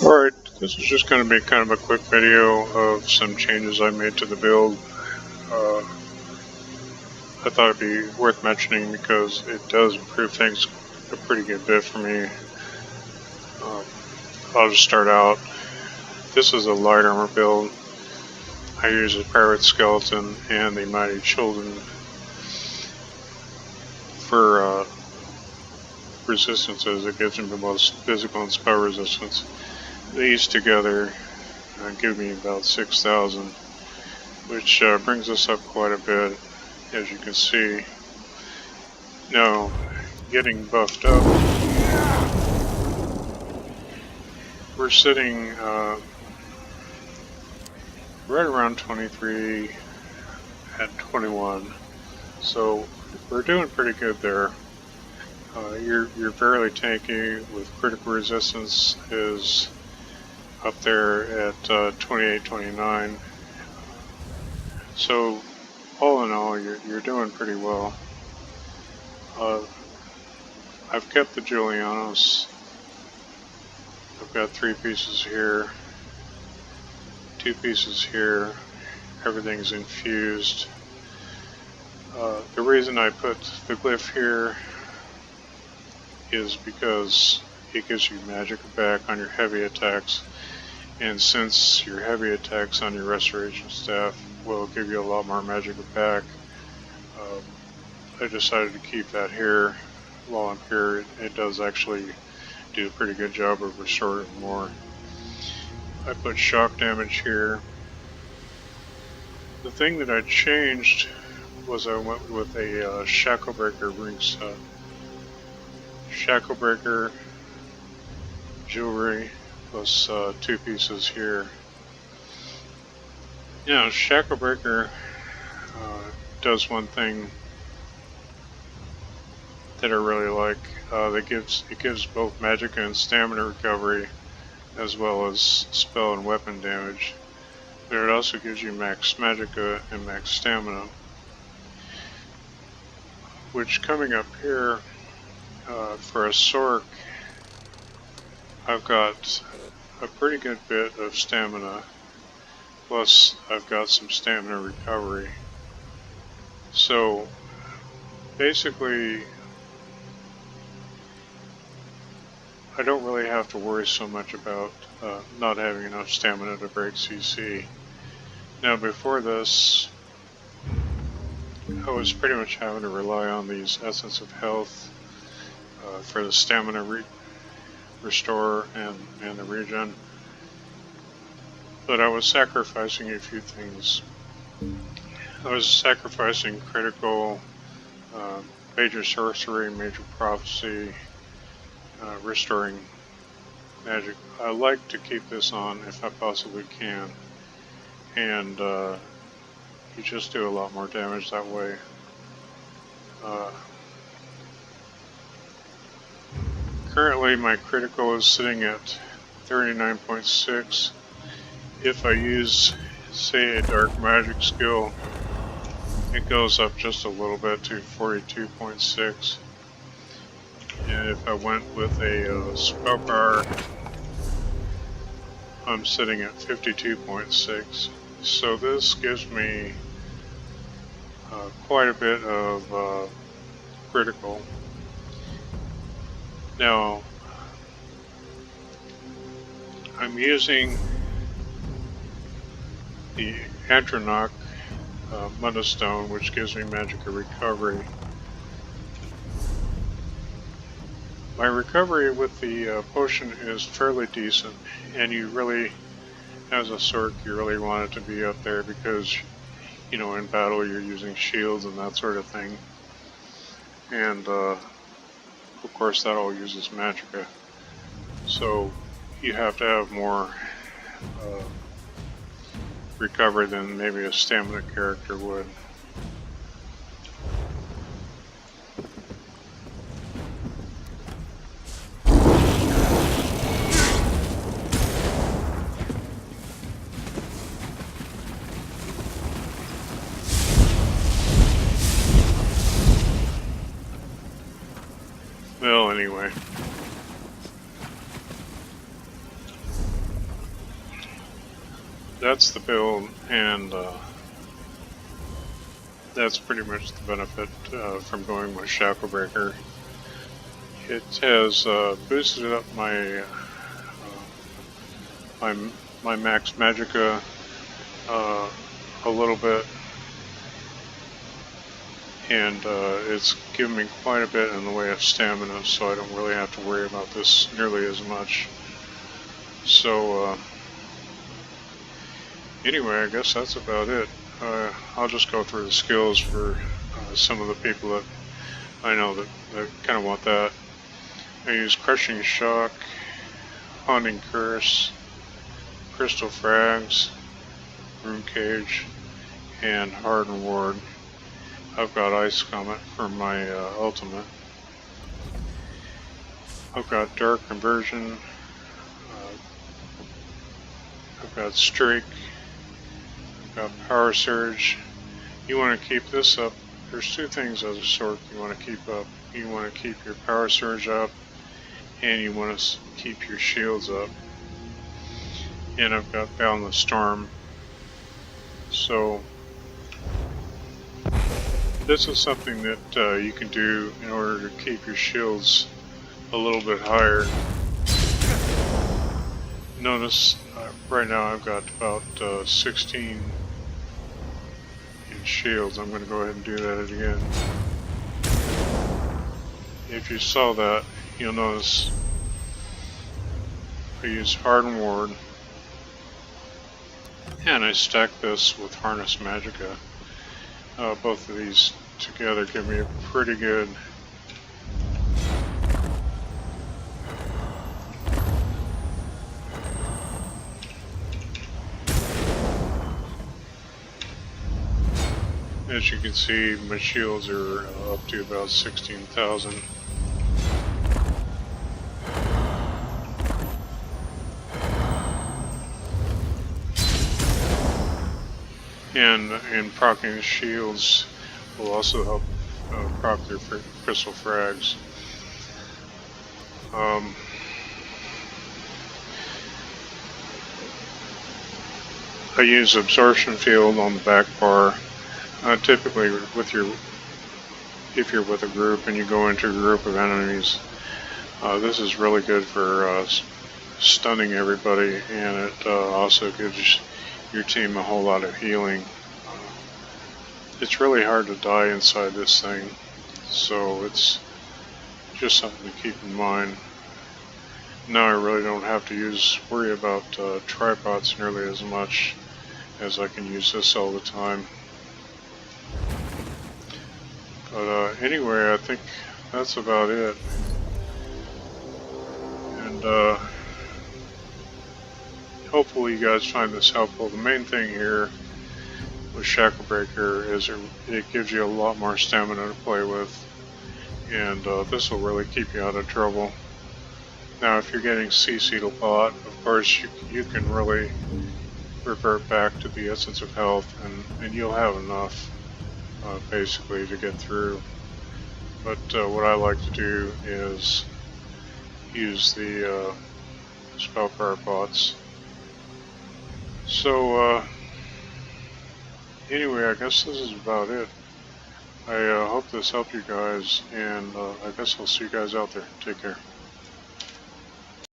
Alright, this is just going to be kind of a quick video of some changes I made to the build. I thought it'd be worth mentioning because it does improve things a pretty good bit for me. I'll just start out. This is a light armor build. I use a pirate skeleton and the mighty children for resistances. It gives them the most physical and spell resistance. These together give me about 6,000, which brings us up quite a bit, as you can see. Now, getting buffed up, we're sitting right around 23 at 21, so we're doing pretty good there. You're fairly tanky with critical resistance is up there at 28, 29. So all in all, you're doing pretty well. I've kept the Julianos. I've got 3 pieces here, 2 pieces here. Everything's infused. The reason I put the glyph here is because it gives you magic back on your heavy attacks, and since your heavy attacks on your restoration staff will give you a lot more magic back, I decided to keep that here. While I'm here, it does actually do a pretty good job of restoring more. I put shock damage here. The thing that I changed was I went with a shackle breaker ring set. Shackle breaker, jewelry, plus 2 pieces here. Yeah, shackle breaker does one thing that I really like. It gives both magic and stamina recovery, as well as spell and weapon damage. But it also gives you max magicka and max stamina. Which, coming up here, for a Sorc, I've got a pretty good bit of stamina, plus I've got some stamina recovery. So basically, I don't really have to worry so much about not having enough stamina to break CC. Now before this, I was pretty much having to rely on these Essence of Health for the stamina restore and the regen, but I was sacrificing a few things. I was sacrificing critical, major sorcery, major prophecy, restoring magic. I like to keep this on if I possibly can, and you just do a lot more damage that way. Currently my critical is sitting at 39.6. If I use, say, a dark magic skill, it goes up just a little bit to 42.6. And if I went with a spell power, I'm sitting at 52.6. So this gives me quite a bit of critical. Now, I'm using the Atronach Mudstone, which gives me magic of recovery. My recovery with the potion is fairly decent, and you really, as a Sorc, you really want it to be up there because, you know, in battle you're using shields and that sort of thing. And of course that all uses magicka. So you have to have more recovery than maybe a stamina character would. Well, anyway. that's the build, and that's pretty much the benefit from going with Shacklebreaker. It has boosted up my my max magicka a little bit, and it's given me quite a bit in the way of stamina, so I don't really have to worry about this nearly as much. So anyway, I guess that's about it. I'll just go through the skills for some of the people that I know that kind of want that. I use Crushing Shock, Haunting Curse, Crystal Frags, Room Cage, and Hardened Ward. I've got Ice Comet for my ultimate. I've got Dark Conversion. I've got Streak. I've got Power Surge. You want to keep this up. There's two things as a Sorc you want to keep up. You want to keep your Power Surge up, and you want to keep your shields up. And I've got Boundless Storm. So this is something that you can do in order to keep your shields a little bit higher. Notice right now I've got about 16 in shields. I'm going to go ahead and do that again. If you saw that, you'll notice I use Hardened Ward, and I stack this with Harness Magicka. Both of these together give me a pretty good as you can see, my shields are up to about 16,000. And proccing shields will also help proc their crystal frags. I use Absorption Field on the back bar. Typically, if you're with a group and you go into a group of enemies, this is really good for stunning everybody, and it also gives your team a whole lot of healing. It's really hard to die inside this thing, so it's just something to keep in mind. Now I really don't have to worry about tripods nearly as much, as I can use this all the time. But anyway, I think that's about it. And hopefully you guys find this helpful. The main thing here with Shacklebreaker is it gives you a lot more stamina to play with, and this will really keep you out of trouble. Now if you're getting CC'd a lot, of course you can really revert back to the Essence of Health, and you'll have enough basically to get through. But what I like to do is use the spell card bots. So anyway, I guess this is about it. I hope this helped you guys, and I guess I'll see you guys out there. Take care.